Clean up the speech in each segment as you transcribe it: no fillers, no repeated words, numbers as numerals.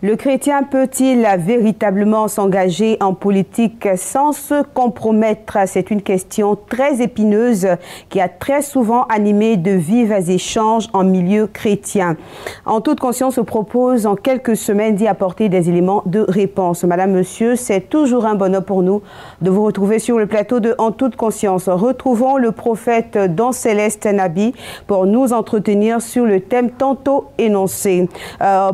Le chrétien peut-il véritablement s'engager en politique sans se compromettre? C'est une question très épineuse qui a très souvent animé de vifs échanges en milieu chrétien. En toute conscience, on propose en quelques semaines d'y apporter des éléments de réponse. Madame, monsieur, c'est toujours un bonheur pour nous de vous retrouver sur le plateau de En toute conscience. Retrouvons le prophète Don Céleste Nabi pour nous entretenir sur le thème tantôt énoncé.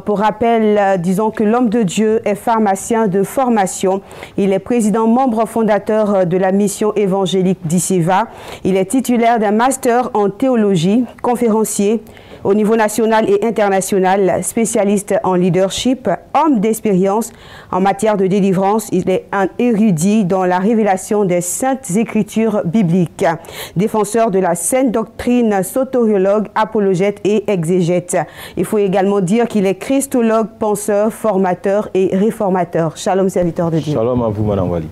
Pour rappel, disons que l'homme de Dieu est pharmacien de formation. Il est président membre fondateur de la mission évangélique d'Isseva. Il est titulaire d'un master en théologie, conférencier au niveau national et international, spécialiste en leadership, homme d'expérience en matière de délivrance. Il est un érudit dans la révélation des saintes écritures bibliques, défenseur de la sainte doctrine, soteriologue, apologète et exégète. Il faut également dire qu'il est christologue, penseur, formateur et réformateur. Shalom, serviteur de Dieu. Shalom à vous, Madame Wali.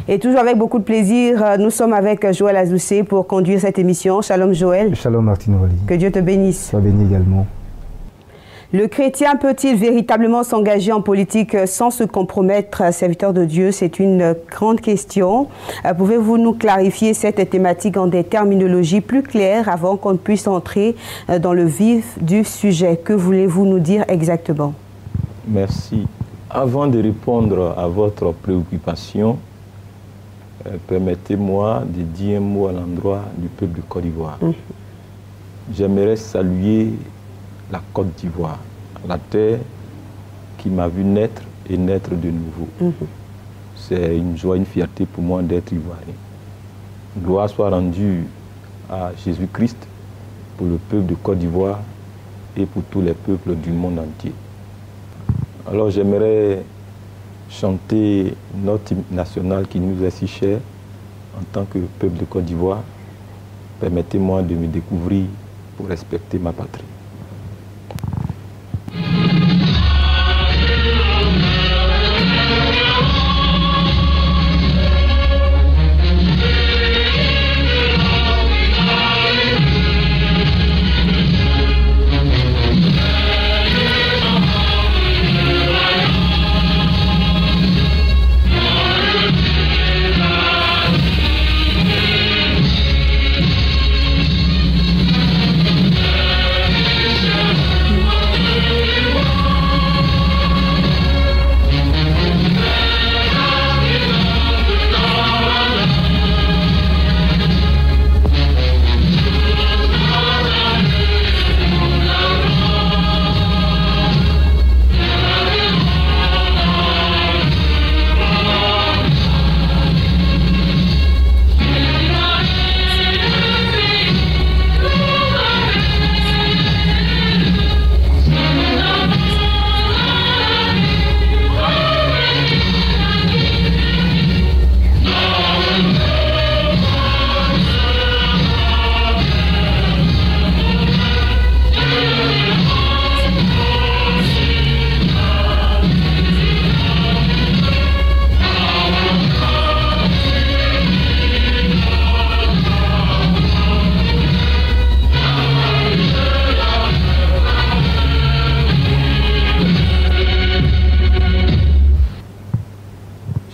Et toujours avec beaucoup de plaisir, nous sommes avec Joël Azoussé pour conduire cette émission. Shalom Joël. Shalom Martine Wali. Que Dieu te bénisse. Sois béni également. Le chrétien peut-il véritablement s'engager en politique sans se compromettre? Serviteur de Dieu, c'est une grande question. Pouvez-vous nous clarifier cette thématique en des terminologies plus claires avant qu'on puisse entrer dans le vif du sujet? Que voulez-vous nous dire exactement? Merci. Avant de répondre à votre préoccupation, permettez-moi de dire un mot à l'endroit du peuple de Côte d'Ivoire. J'aimerais saluer la Côte d'Ivoire, la terre qui m'a vu naître et naître de nouveau. C'est une joie, une fierté pour moi d'être ivoirien. Gloire soit rendue à Jésus-Christ pour le peuple de Côte d'Ivoire et pour tous les peuples du monde entier. Alors j'aimerais chanter notre hymne national qui nous est si cher en tant que peuple de Côte d'Ivoire. Permettez-moi de me découvrir pour respecter ma patrie.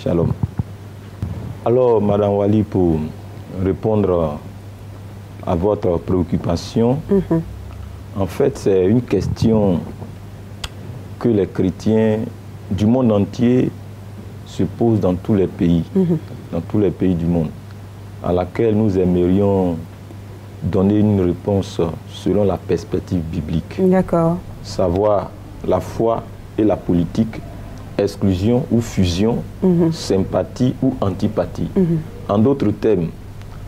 Shalom. Alors, Madame Wali, pour répondre à votre préoccupation, en fait, c'est une question que les chrétiens du monde entier se posent dans tous les pays, du monde, à laquelle nous aimerions donner une réponse selon la perspective biblique. D'accord. Savoir la foi et la politique, exclusion ou fusion, sympathie ou antipathie. En d'autres termes,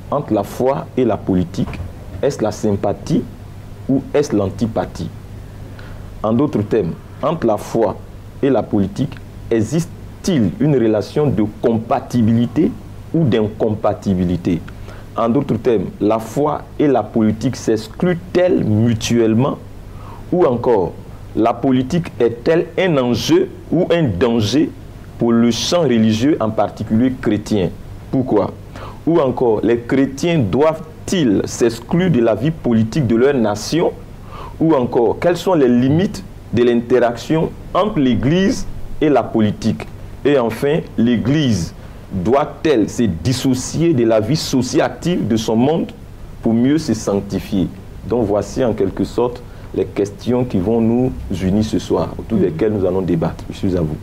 entre la foi et la politique, est-ce la sympathie ou est-ce l'antipathie? En d'autres termes, entre la foi et la politique, existe-t-il une relation de compatibilité ou d'incompatibilité? En d'autres termes, la foi et la politique s'excluent-elles mutuellement? Ou encore, la politique est-elle un enjeu ou un danger pour le champ religieux, en particulier chrétien? Pourquoi? Ou encore, les chrétiens doivent-ils s'exclure de la vie politique de leur nation? Ou encore, quelles sont les limites de l'interaction entre l'Église et la politique. Et enfin, l'Église doit-elle se dissocier de la vie sociale de son monde pour mieux se sanctifier? Donc voici en quelque sorte les questions qui vont nous unir ce soir, autour desquelles nous allons débattre. Je suis à vous.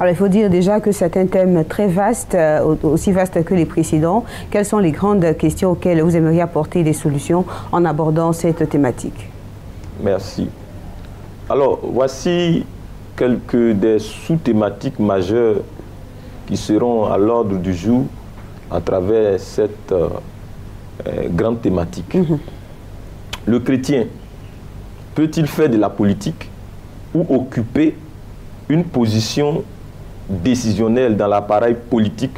Alors, il faut dire déjà que c'est un thème très vaste, aussi vaste que les précédents. Quelles sont les grandes questions auxquelles vous aimeriez apporter des solutions en abordant cette thématique? Merci. Alors, voici quelques des sous-thématiques majeures qui seront à l'ordre du jour à travers cette grande thématique. Le chrétien peut-il faire de la politique ou occuper une position décisionnelle dans l'appareil politique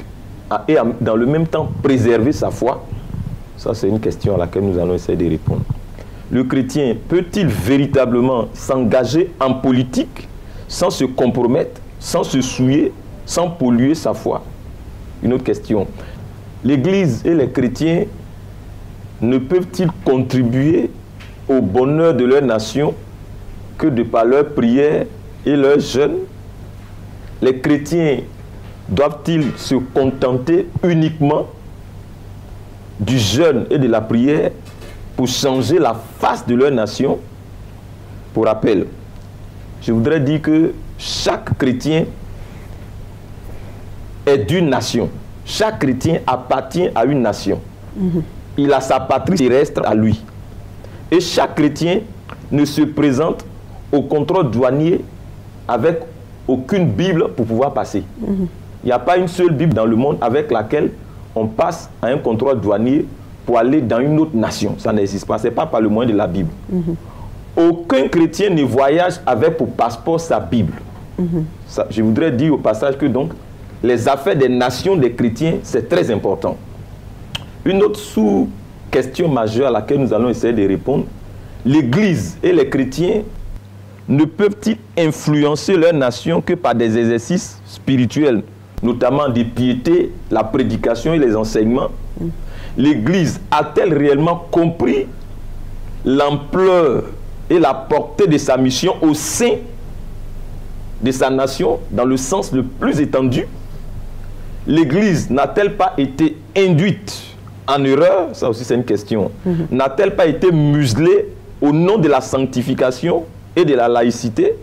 et dans le même temps préserver sa foi? Ça, c'est une question à laquelle nous allons essayer de répondre. Le chrétien peut-il véritablement s'engager en politique sans se compromettre, sans se souiller, sans polluer sa foi? Une autre question. L'Église et les chrétiens ne peuvent-ils contribuer au bonheur de leur nation que de par leurs prières et leurs jeûnes? Les chrétiens doivent-ils se contenter uniquement du jeûne et de la prière pour changer la face de leur nation? Pour rappel, je voudrais dire que chaque chrétien est d'une nation. Chaque chrétien appartient à une nation. Il a sa patrie terrestre à lui. Et chaque chrétien ne se présente au contrôle douanier avec aucune Bible pour pouvoir passer. Il n'y a pas une seule Bible dans le monde avec laquelle on passe à un contrôle douanier pour aller dans une autre nation. Ça n'existe pas. Ce n'est pas par le moyen de la Bible. Aucun chrétien ne voyage avec pour passeport sa Bible. Ça, je voudrais dire au passage que donc les affaires des nations des chrétiens, c'est très important. Une autre sous-question majeure à laquelle nous allons essayer de répondre: l'Église et les chrétiens ne peuvent-ils influencer leur nation que par des exercices spirituels, notamment de piété, la prédication et les enseignements? L'Église a-t-elle réellement compris l'ampleur et la portée de sa mission au sein de sa nation, dans le sens le plus étendu? L'Église n'a-t-elle pas été induite en erreur? Ça aussi c'est une question. N'a-t-elle pas été muselée au nom de la sanctification et de la laïcité?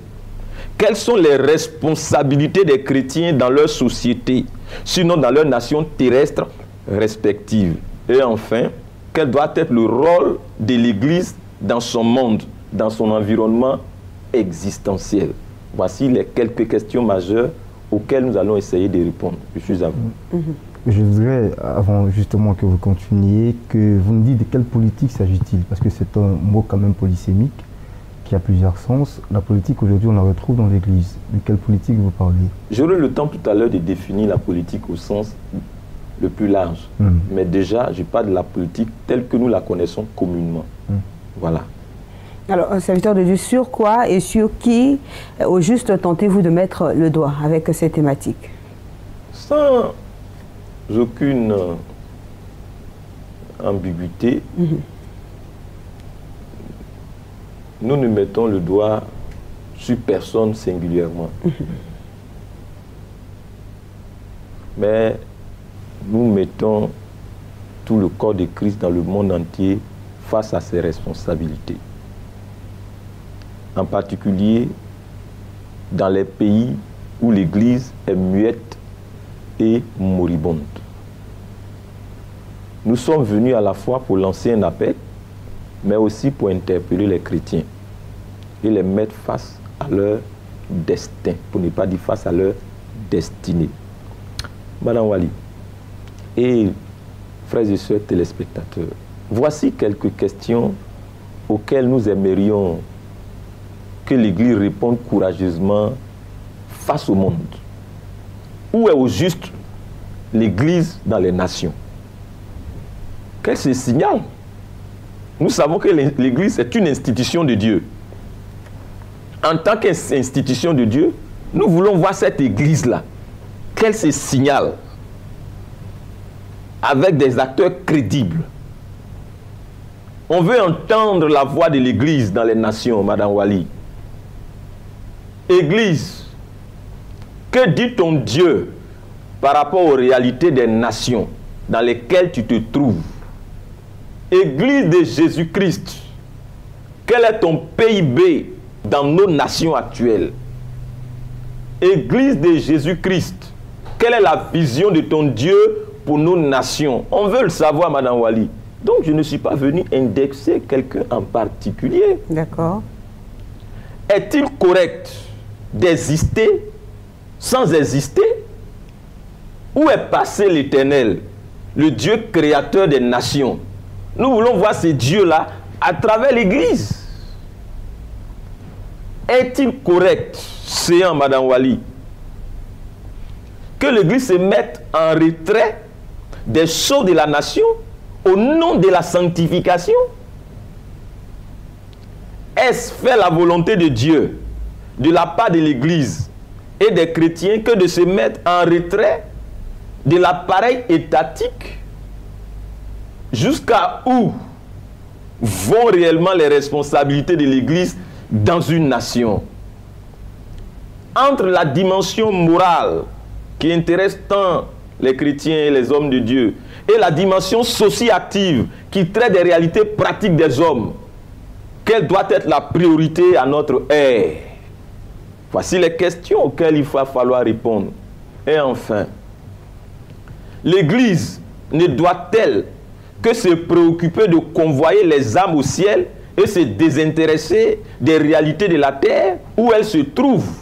Quelles sont les responsabilités des chrétiens dans leur société, sinon dans leur nation terrestre respective? Et enfin, quel doit être le rôle de l'Église dans son monde, dans son environnement existentiel? Voici les quelques questions majeures auxquelles nous allons essayer de répondre. Je suis à vous. Je voudrais, avant justement que vous continuiez, que vous me dites de quelle politique s'agit-il? Parce que c'est un mot quand même polysémique qui a plusieurs sens. La politique, aujourd'hui, on la retrouve dans l'Église. De quelle politique vous parlez? J'aurai le temps tout à l'heure de définir la politique au sens le plus large. Mais déjà, je parle de la politique telle que nous la connaissons communément. Voilà. Alors, serviteur de Dieu, sur quoi et sur qui, au juste, tentez-vous de mettre le doigt avec cette thématique? Sans aucune ambiguïté, nous ne mettons le doigt sur personne singulièrement. Mais nous mettons tout le corps de Christ dans le monde entier face à ses responsabilités. En particulier dans les pays où l'Église est muette et moribonde. Nous sommes venus à la fois pour lancer un appel, mais aussi pour interpeller les chrétiens et les mettre face à leur destin, pour ne pas dire face à leur destinée. Madame Wali et frères et sœurs téléspectateurs, voici quelques questions auxquelles nous aimerions que l'Église réponde courageusement face au monde. Où est au juste l'Église dans les nations? Quel se signale? Nous savons que l'Église est une institution de Dieu. En tant qu'institution de Dieu, nous voulons voir cette Église-là. Quel se signale? Avec des acteurs crédibles. On veut entendre la voix de l'Église dans les nations, Madame Wali. Église, que dit ton Dieu par rapport aux réalités des nations dans lesquelles tu te trouves? Église de Jésus-Christ, quel est ton PIB dans nos nations actuelles? Église de Jésus-Christ, quelle est la vision de ton Dieu pour nos nations? On veut le savoir, Madame Wali. Donc, je ne suis pas venu indexer quelqu'un en particulier. D'accord. Est-il correct d'exister sans exister? Où est passé l'Éternel, le Dieu créateur des nations? Nous voulons voir ce Dieu-là à travers l'Église. Est-il correct, séant Madame Wali, que l'Église se mette en retrait des choses de la nation au nom de la sanctification? Est-ce faire la volonté de Dieu de la part de l'Église et des chrétiens que de se mettre en retrait de l'appareil étatique? Jusqu'à où vont réellement les responsabilités de l'Église dans une nation? Entre la dimension morale qui intéresse tant les chrétiens et les hommes de Dieu et la dimension socio-active qui traite des réalités pratiques des hommes, quelle doit être la priorité à notre ère? Voici les questions auxquelles il va falloir répondre. Et enfin, l'Église ne doit-elle que se préoccuper de convoyer les âmes au ciel et se désintéresser des réalités de la terre où elles se trouvent?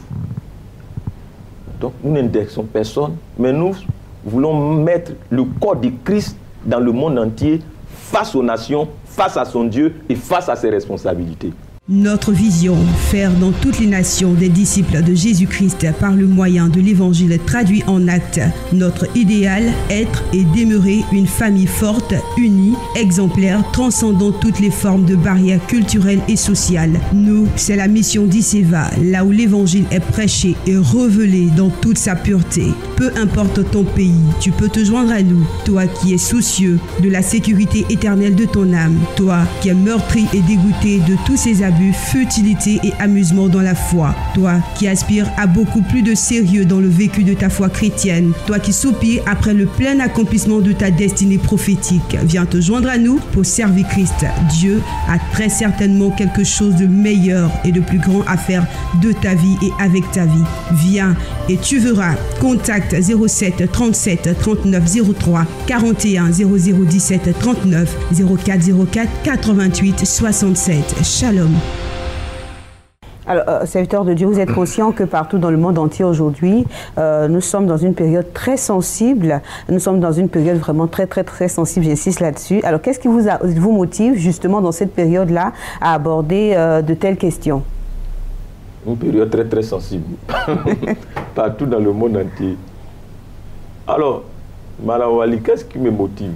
Donc nous n'indexons personne, mais nous voulons mettre le corps de Christ dans le monde entier, face aux nations, face à son Dieu et face à ses responsabilités. Notre vision, faire dans toutes les nations des disciples de Jésus-Christ par le moyen de l'évangile traduit en actes. Notre idéal, être et demeurer une famille forte, unie, exemplaire, transcendant toutes les formes de barrières culturelles et sociales. Nous, c'est la mission d'Iceva, là où l'évangile est prêché et révélé dans toute sa pureté. Peu importe ton pays, tu peux te joindre à nous, toi qui es soucieux de la sécurité éternelle de ton âme, toi qui es meurtri et dégoûté de tous ces abus, futilité et amusement dans la foi. Toi qui aspires à beaucoup plus de sérieux dans le vécu de ta foi chrétienne. Toi qui soupires après le plein accomplissement de ta destinée prophétique. Viens te joindre à nous pour servir Christ. Dieu a très certainement quelque chose de meilleur et de plus grand à faire de ta vie et avec ta vie. Viens et tu verras. Contact 07 37 39 03 41 0017 39 04 04 88 67. Shalom. Alors, serviteur de Dieu, vous êtes conscient que partout dans le monde entier aujourd'hui, nous sommes dans une période très sensible. Nous sommes dans une période vraiment très sensible, j'insiste là-dessus. Alors, qu'est-ce qui vous motive justement dans cette période-là à aborder de telles questions? Une période très sensible. Partout dans le monde entier. Alors, Madame Wali, qu'est-ce qui me motive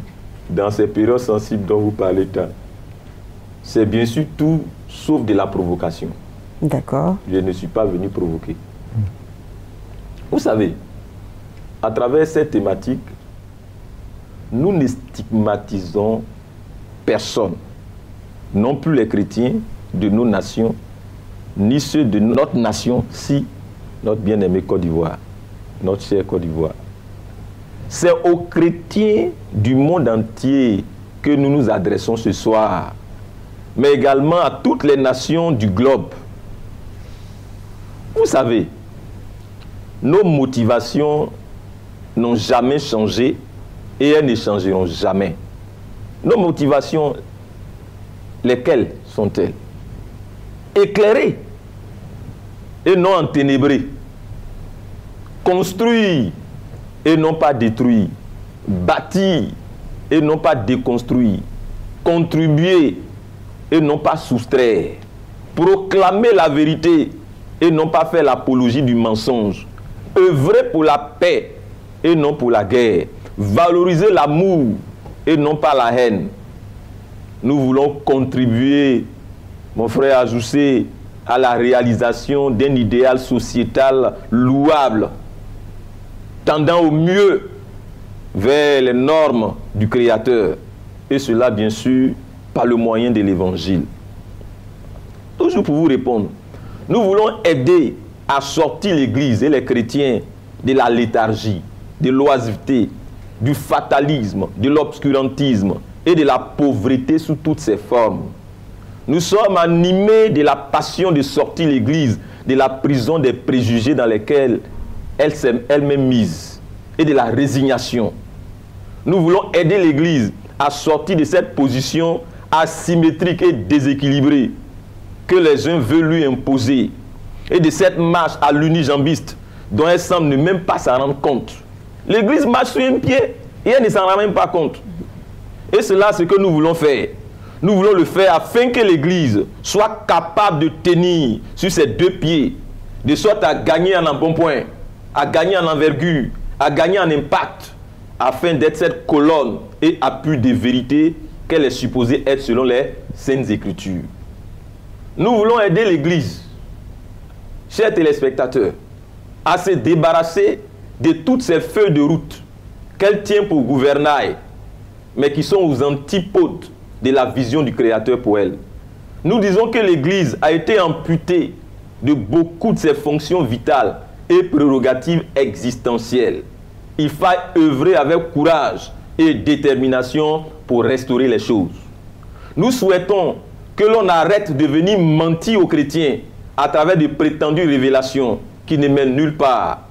dans ces périodes sensibles dont vous parlez tant? C'est bien sûr tout sauf de la provocation. D'accord. Je ne suis pas venu provoquer. Vous savez, à travers cette thématique, nous ne stigmatisons personne, non plus les chrétiens de nos nations, ni ceux de notre nation, si notre bien-aimé Côte d'Ivoire, notre cher Côte d'Ivoire. C'est aux chrétiens du monde entier que nous nous adressons ce soir, mais également à toutes les nations du globe. Vous savez, nos motivations n'ont jamais changé et elles ne changeront jamais. Nos motivations, lesquelles sont-elles? Éclairer et non enténébrer. Construire et non pas détruire. Bâtir et non pas déconstruire. Contribuer et non pas soustraire. Proclamer la vérité et non pas faire l'apologie du mensonge. Œuvrer pour la paix et non pour la guerre. Valoriser l'amour et non pas la haine. Nous voulons contribuer, mon frère Ajoussé, à la réalisation d'un idéal sociétal louable, tendant au mieux vers les normes du Créateur. Et cela, bien sûr, par le moyen de l'Évangile. Toujours pour vous répondre, nous voulons aider a sorti l'Église et les chrétiens de la léthargie, de l'oisiveté, du fatalisme, de l'obscurantisme et de la pauvreté sous toutes ses formes. Nous sommes animés de la passion de sortir l'Église de la prison des préjugés dans lesquels elle s'est elle-même mise et de la résignation. Nous voulons aider l'Église à sortir de cette position asymétrique et déséquilibrée que les uns veulent lui imposer et de cette marche à l'unijambiste dont elle semble ne même pas s'en rendre compte. L'Église marche sur un pied et elle ne s'en rend même pas compte. Et c'est là ce que nous voulons faire. Nous voulons le faire afin que l'Église soit capable de tenir sur ses deux pieds, de sorte à gagner en embonpoint, à gagner en envergure, à gagner en impact, afin d'être cette colonne et appui de vérité qu'elle est supposée être selon les Saintes Écritures. Nous voulons aider l'Église, chers téléspectateurs, à se débarrasser de toutes ces feuilles de route qu'elle tient pour gouvernail, mais qui sont aux antipodes de la vision du Créateur pour elle. Nous disons que l'Église a été amputée de beaucoup de ses fonctions vitales et prérogatives existentielles. Il faut œuvrer avec courage et détermination pour restaurer les choses. Nous souhaitons que l'on arrête de venir mentir aux chrétiens à travers de prétendues révélations qui ne mènent nulle part.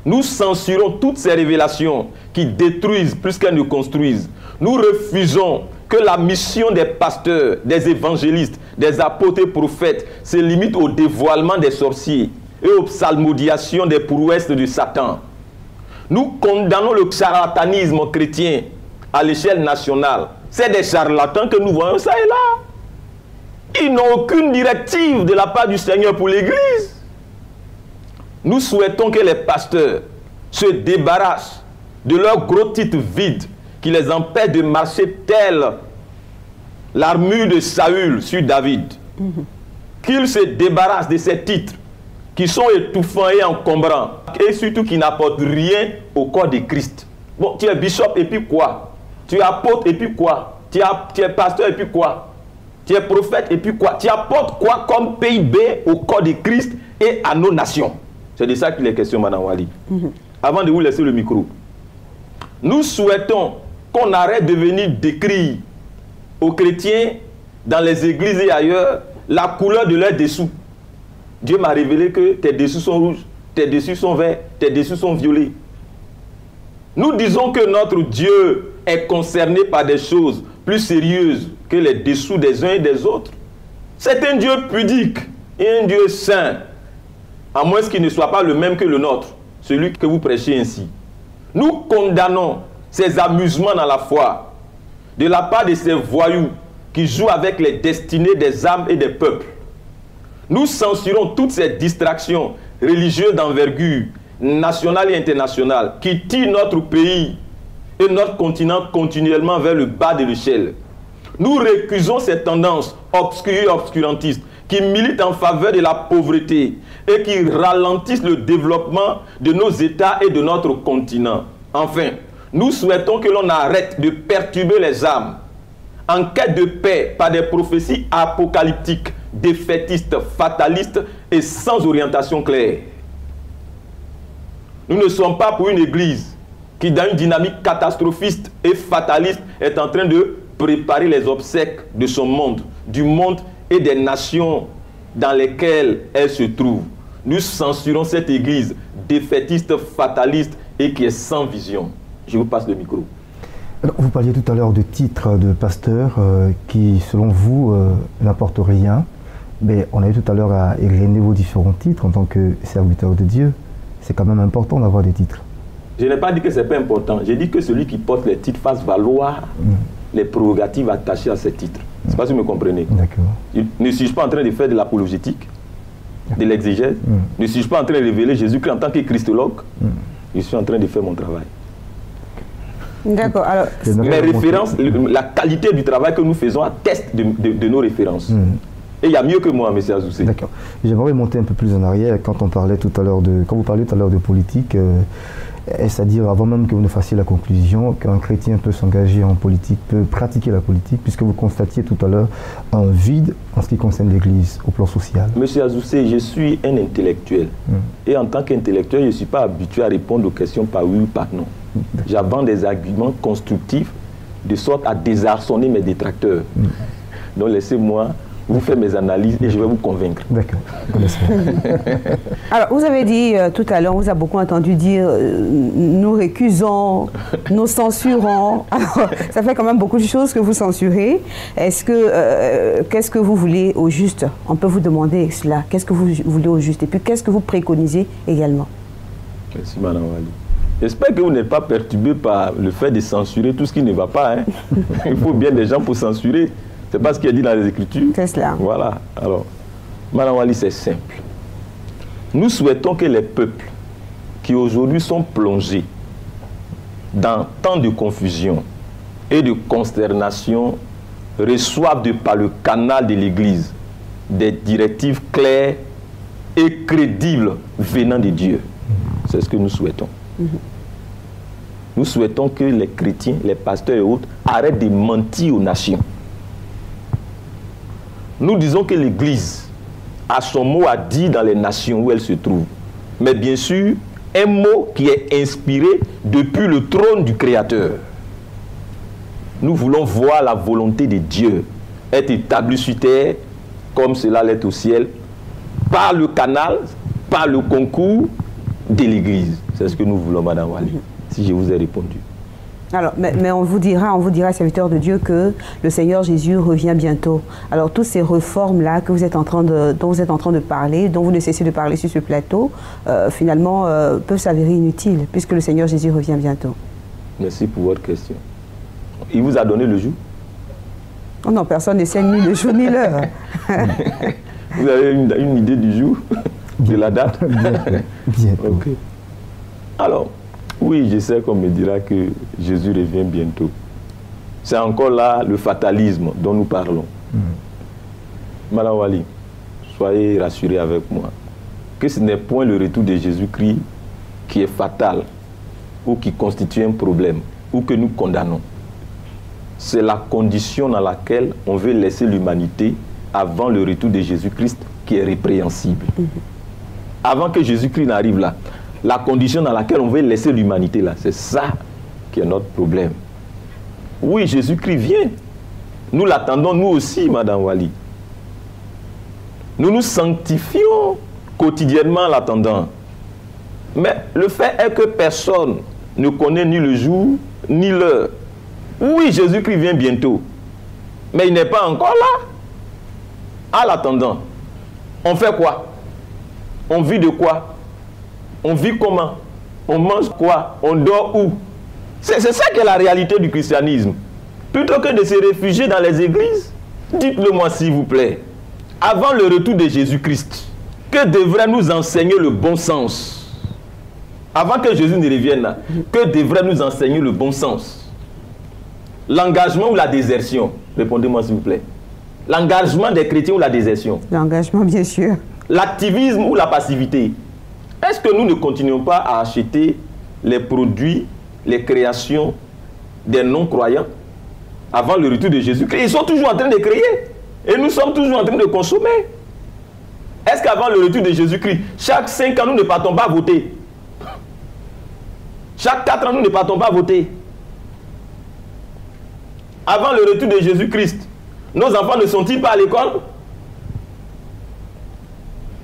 Nous censurons toutes ces révélations qui détruisent plus qu'elles ne construisent. Nous refusons que la mission des pasteurs, des évangélistes, des apôtres et prophètes se limite au dévoilement des sorciers et aux psalmodiations des prouesses de Satan. Nous condamnons le charlatanisme chrétien à l'échelle nationale. C'est des charlatans que nous voyons ça et là. Ils n'ont aucune directive de la part du Seigneur pour l'Église. Nous souhaitons que les pasteurs se débarrassent de leurs gros titres vides qui les empêchent de marcher tel l'armure de Saül sur David. Qu'ils se débarrassent de ces titres qui sont étouffants et encombrants et surtout qui n'apportent rien au corps de Christ. Bon, tu es bishop et puis quoi? Tu es apôtre et puis quoi? Tu es pasteur et puis quoi? Tu es prophète et puis quoi? Tu apportes quoi comme PIB au corps de Christ et à nos nations? C'est de ça qu'il est question, Madame Wali. Avant de vous laisser le micro, nous souhaitons qu'on arrête de venir décrire aux chrétiens dans les églises et ailleurs la couleur de leurs dessous. Dieu m'a révélé que tes dessous sont rouges, tes dessous sont verts, tes dessous sont violets. Nous disons que notre Dieu est concerné par des choses plus sérieuses que les dessous des uns et des autres. C'est un Dieu pudique et un Dieu saint, à moins qu'il ne soit pas le même que le nôtre, celui que vous prêchez ainsi. Nous condamnons ces amusements dans la foi de la part de ces voyous qui jouent avec les destinées des âmes et des peuples. Nous censurons toutes ces distractions religieuses d'envergure nationale et internationale qui tirent notre pays et notre continent continuellement vers le bas de l'échelle. Nous récusons ces tendances obscures et obscurantistes qui militent en faveur de la pauvreté et qui ralentissent le développement de nos États et de notre continent. Enfin, nous souhaitons que l'on arrête de perturber les âmes en quête de paix par des prophéties apocalyptiques, défaitistes, fatalistes et sans orientation claire. Nous ne sommes pas pour une église qui, dans une dynamique catastrophiste et fataliste, est en train de préparer les obsèques de son monde, du monde et des nations dans lesquelles elle se trouve. Nous censurons cette église défaitiste, fataliste et qui est sans vision. Je vous passe le micro. Alors, vous parliez tout à l'heure de titres de pasteurs qui, selon vous, n'apportent rien. Mais on a eu tout à l'heure à égrener vos différents titres en tant que serviteur de Dieu. C'est quand même important d'avoir des titres. Je n'ai pas dit que ce n'est pas important. J'ai dit que celui qui porte les titres fasse valoir les prérogatives attachées à ces titres. Je ne sais pas si vous me comprenez. D'accord. Ne suis-je pas en train de faire de l'apologétique, de l'exégèse? Ne suis-je pas en train de révéler Jésus-Christ en tant que christologue? Je suis en train de faire mon travail. D'accord. Alors, mes références, la qualité du travail que nous faisons atteste de nos références. Et il y a mieux que moi, M. Azoussé. D'accord. J'aimerais monter un peu plus en arrière quand on parlait tout à l'heure de, quand vous parliez tout à l'heure de politique. C'est-à-dire, avant même que vous ne fassiez la conclusion, qu'un chrétien peut s'engager en politique, peut pratiquer la politique, puisque vous constatiez tout à l'heure un vide en ce qui concerne l'Église au plan social. Monsieur Azoussé, je suis un intellectuel. Et en tant qu'intellectuel, je ne suis pas habitué à répondre aux questions par oui ou par non. J'avance des arguments constructifs de sorte à désarçonner mes détracteurs. Donc laissez-moi vous faire mes analyses et je vais vous convaincre. D'accord. Alors, vous avez dit tout à l'heure, on vous a beaucoup entendu dire nous récusons, nous censurons. Alors, ça fait quand même beaucoup de choses que vous censurez. Est-ce que, qu'est-ce que vous voulez au juste? On peut vous demander cela. Qu'est-ce que vous voulez au juste? Et puis, qu'est-ce que vous préconisez également? Merci, Madame Wali. J'espère que vous n'êtes pas perturbé par le fait de censurer tout ce qui ne va pas. Hein. Il faut bien des gens pour censurer. C'est pas ce qui est dit dans les Écritures. C'est cela. Voilà. Alors, Madame Wali, c'est simple. Nous souhaitons que les peuples qui aujourd'hui sont plongés dans tant de confusion et de consternation reçoivent par le canal de l'Église des directives claires et crédibles venant de Dieu. C'est ce que nous souhaitons. Nous souhaitons que les chrétiens, les pasteurs et autres arrêtent de mentir aux nations. Nous disons que l'Église a son mot à dire dans les nations où elle se trouve. Mais bien sûr, un mot qui est inspiré depuis le trône du Créateur. Nous voulons voir la volonté de Dieu être établie sur terre comme cela l'est au ciel, par le canal, par le concours de l'Église. C'est ce que nous voulons, Madame Wali, si je vous ai répondu. Alors, mais on vous dira, serviteurs de Dieu, que le Seigneur Jésus revient bientôt. Alors, toutes ces réformes-là que vous êtes en train dont vous êtes en train de parler, dont vous ne cessez de parler sur ce plateau, finalement, peuvent s'avérer inutiles, puisque le Seigneur Jésus revient bientôt. Merci pour votre question. Il vous a donné le jour? Oh non, personne ne sait ni le jour ni l'heure. Vous avez une idée du jour? De la date? Bien. Ok. Alors, oui, je sais qu'on me dira que Jésus revient bientôt. C'est encore là le fatalisme dont nous parlons. Madame Wali, soyez rassurés avec moi que ce n'est point le retour de Jésus-Christ qui est fatal ou qui constitue un problème ou que nous condamnons. C'est la condition dans laquelle on veut laisser l'humanité avant le retour de Jésus-Christ qui est répréhensible. Avant que Jésus-Christ n'arrive là, la condition dans laquelle on veut laisser l'humanité là, c'est ça qui est notre problème. Oui, Jésus-Christ vient. Nous l'attendons, nous aussi, Madame Wali. Nous nous sanctifions quotidiennement en l'attendant. Mais le fait est que personne ne connaît ni le jour, ni l'heure. Oui, Jésus-Christ vient bientôt. Mais il n'est pas encore là. En l'attendant, on fait quoi? On vit de quoi? On vit comment? On mange quoi? On dort où? C'est ça qui est la réalité du christianisme. Plutôt que de se réfugier dans les églises, dites-le moi s'il vous plaît. Avant le retour de Jésus-Christ, que devrait nous enseigner le bon sens? Avant que Jésus ne revienne là, que devrait nous enseigner le bon sens? L'engagement ou la désertion? Répondez-moi s'il vous plaît. L'engagement des chrétiens ou la désertion? L'engagement, bien sûr. L'activisme ou la passivité? Est-ce que nous ne continuons pas à acheter les produits, les créations des non-croyants avant le retour de Jésus-Christ? Ils sont toujours en train de créer et nous sommes toujours en train de consommer. Est-ce qu'avant le retour de Jésus-Christ, chaque 5 ans, nous ne partons pas voter? Chaque 4 ans, nous ne partons pas voter? Avant le retour de Jésus-Christ, nos enfants ne sont-ils pas à l'école?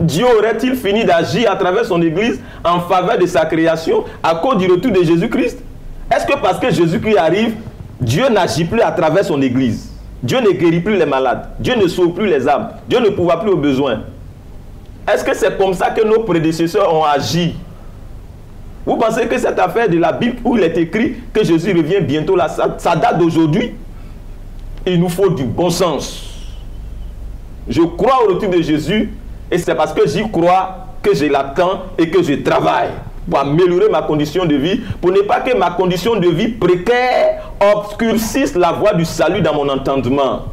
Dieu aurait-il fini d'agir à travers son Église en faveur de sa création à cause du retour de Jésus-Christ? Est-ce que parce que Jésus-Christ arrive, Dieu n'agit plus à travers son Église? Dieu ne guérit plus les malades, Dieu ne sauve plus les âmes, Dieu ne pourvoit plus aux besoins. Est-ce que c'est comme ça que nos prédécesseurs ont agi? Vous pensez que cette affaire de la Bible où il est écrit que Jésus revient bientôt là, ça date d'aujourd'hui? Il nous faut du bon sens. Je crois au retour de Jésus et c'est parce que j'y crois que je l'attends et que je travaille pour améliorer ma condition de vie, pour ne pas que ma condition de vie précaire obscurcisse la voie du salut dans mon entendement.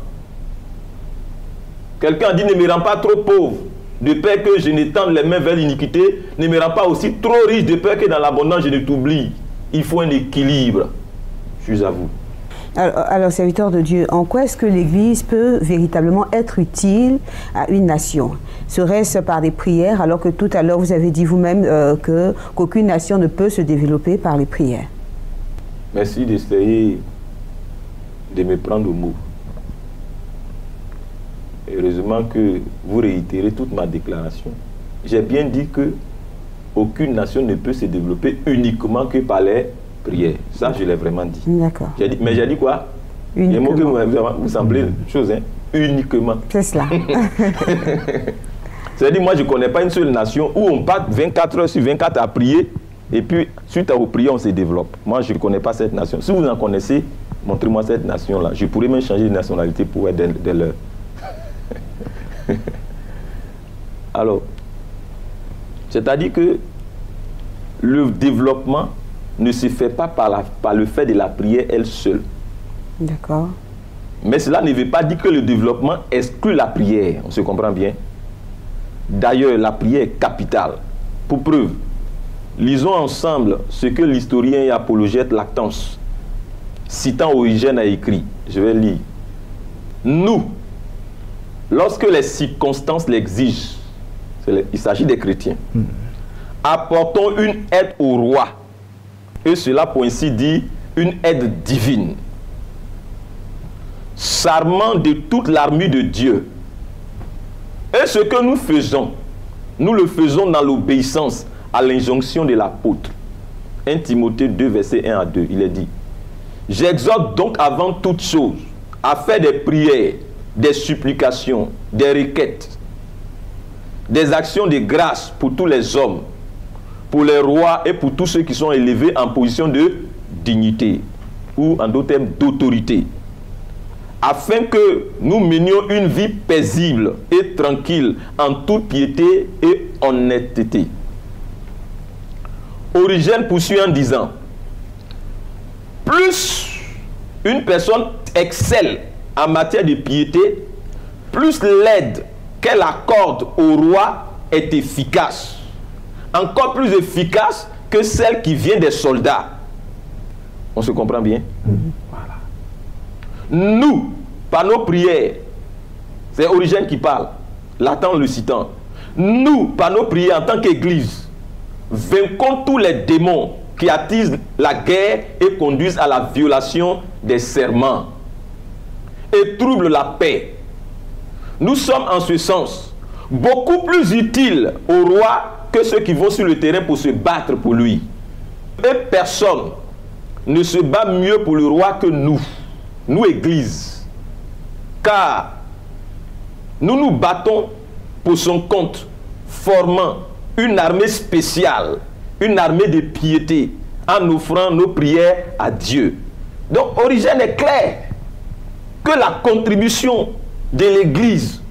Quelqu'un dit ne me rends pas trop pauvre, de peur que je n'étende les mains vers l'iniquité, ne me rends pas aussi trop riche de peur que dans l'abondance je ne t'oublie. Il faut un équilibre. Je suis à vous. Alors, serviteur de Dieu, en quoi est-ce que l'Église peut véritablement être utile à une nation? Serait-ce par des prières, alors que tout à l'heure vous avez dit vous-même qu'aucune nation ne peut se développer par les prières? Merci d'essayer de me prendre au mot. Heureusement que vous réitérez toute ma déclaration. J'ai bien dit que aucune nation ne peut se développer uniquement que par les prières. Ça, je l'ai vraiment dit. D'accord. Mais j'ai dit quoi? Les mots que vous semblez chose, hein? Uniquement. C'est cela. C'est-à-dire, moi, je ne connais pas une seule nation où on passe 24 heures sur 24 à prier et puis, suite aux prières, on se développe. Moi, je ne connais pas cette nation. Si vous en connaissez, montrez-moi cette nation-là. Je pourrais même changer de nationalité pour être de leur. Alors, c'est-à-dire que le développement ne se fait pas par le fait de la prière elle seule. D'accord. Mais cela ne veut pas dire que le développement exclut la prière. On se comprend bien. D'ailleurs, la prière est capitale. Pour preuve, lisons ensemble ce que l'historien et apologète Lactance, citant Origène, a écrit. Je vais lire. Nous, lorsque les circonstances l'exigent, il s'agit des chrétiens, apportons une aide au roi. Et cela, pour ainsi dire, une aide divine. S'armant de toute l'armure de Dieu. Et ce que nous faisons, nous le faisons dans l'obéissance à l'injonction de l'apôtre. 1 Timothée 2, verset 1 à 2, il est dit: j'exhorte donc avant toute chose à faire des prières, des supplications, des requêtes, des actions de grâce pour tous les hommes, pour les rois et pour tous ceux qui sont élevés en position de dignité, ou en d'autres termes d'autorité, afin que nous menions une vie paisible et tranquille en toute piété et honnêteté. Origène poursuit en disant: plus une personne excelle en matière de piété, plus l'aide qu'elle accorde au roi est efficace. Encore plus efficace que celle qui vient des soldats. On se comprend bien? Voilà. Nous, par nos prières, c'est Origène qui parle, Lacan le citant, nous, par nos prières en tant qu'Église, vainquons tous les démons qui attisent la guerre et conduisent à la violation des serments et troublent la paix. Nous sommes en ce sens beaucoup plus utiles au roi que ceux qui vont sur le terrain pour se battre pour lui. Et personne ne se bat mieux pour le roi que nous, nous Église. Car nous nous battons pour son compte, formant une armée spéciale, une armée de piété, en offrant nos prières à Dieu. Donc, Origène est clair que la contribution de l'Église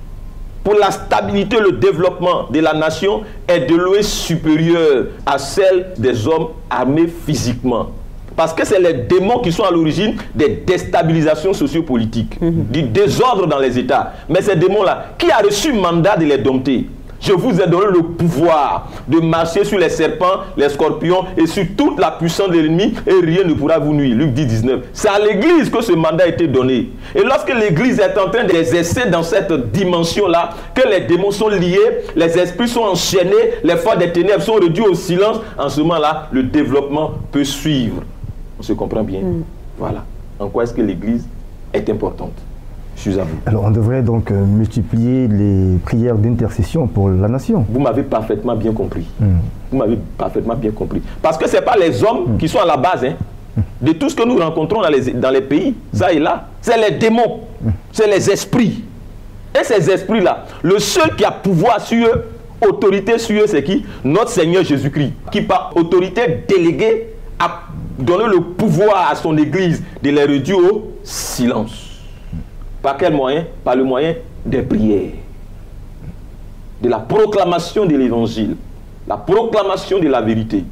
pour la stabilité et le développement de la nation est de loin supérieure à celle des hommes armés physiquement. Parce que c'est les démons qui sont à l'origine des déstabilisations sociopolitiques, du désordre dans les États. Mais ces démons-là, qui a reçu mandat de les dompter? Je vous ai donné le pouvoir de marcher sur les serpents, les scorpions et sur toute la puissance de l'ennemi et rien ne pourra vous nuire. Luc 10, 19. C'est à l'Église que ce mandat a été donné. Et lorsque l'Église est en train d'exercer dans cette dimension-là, que les démons sont liés, les esprits sont enchaînés, les forces des ténèbres sont réduits au silence, en ce moment-là, le développement peut suivre. On se comprend bien? Voilà. En quoi est-ce que l'Église est importante? Je suis à vous. Alors, on devrait donc multiplier les prières d'intercession pour la nation. Vous m'avez parfaitement bien compris. Vous m'avez parfaitement bien compris. Parce que ce n'est pas les hommes qui sont à la base de tout ce que nous rencontrons dans les pays, ça et là. C'est les démons, c'est les esprits. Et ces esprits-là, le seul qui a pouvoir sur eux, autorité sur eux, c'est qui? Notre Seigneur Jésus-Christ, qui par autorité déléguée a donné le pouvoir à son Église de les réduire au silence. Par quel moyen? Par le moyen des prières, de la proclamation de l'évangile, la proclamation de la vérité.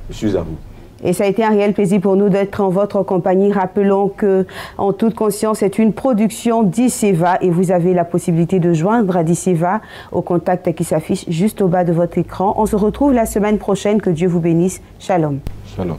Je suis à vous. Et ça a été un réel plaisir pour nous d'être en votre compagnie. Rappelons que En toute conscience est une production d'Iceva et vous avez la possibilité de joindre d'Iceva au contact qui s'affiche juste au bas de votre écran. On se retrouve la semaine prochaine. Que Dieu vous bénisse. Shalom. Shalom.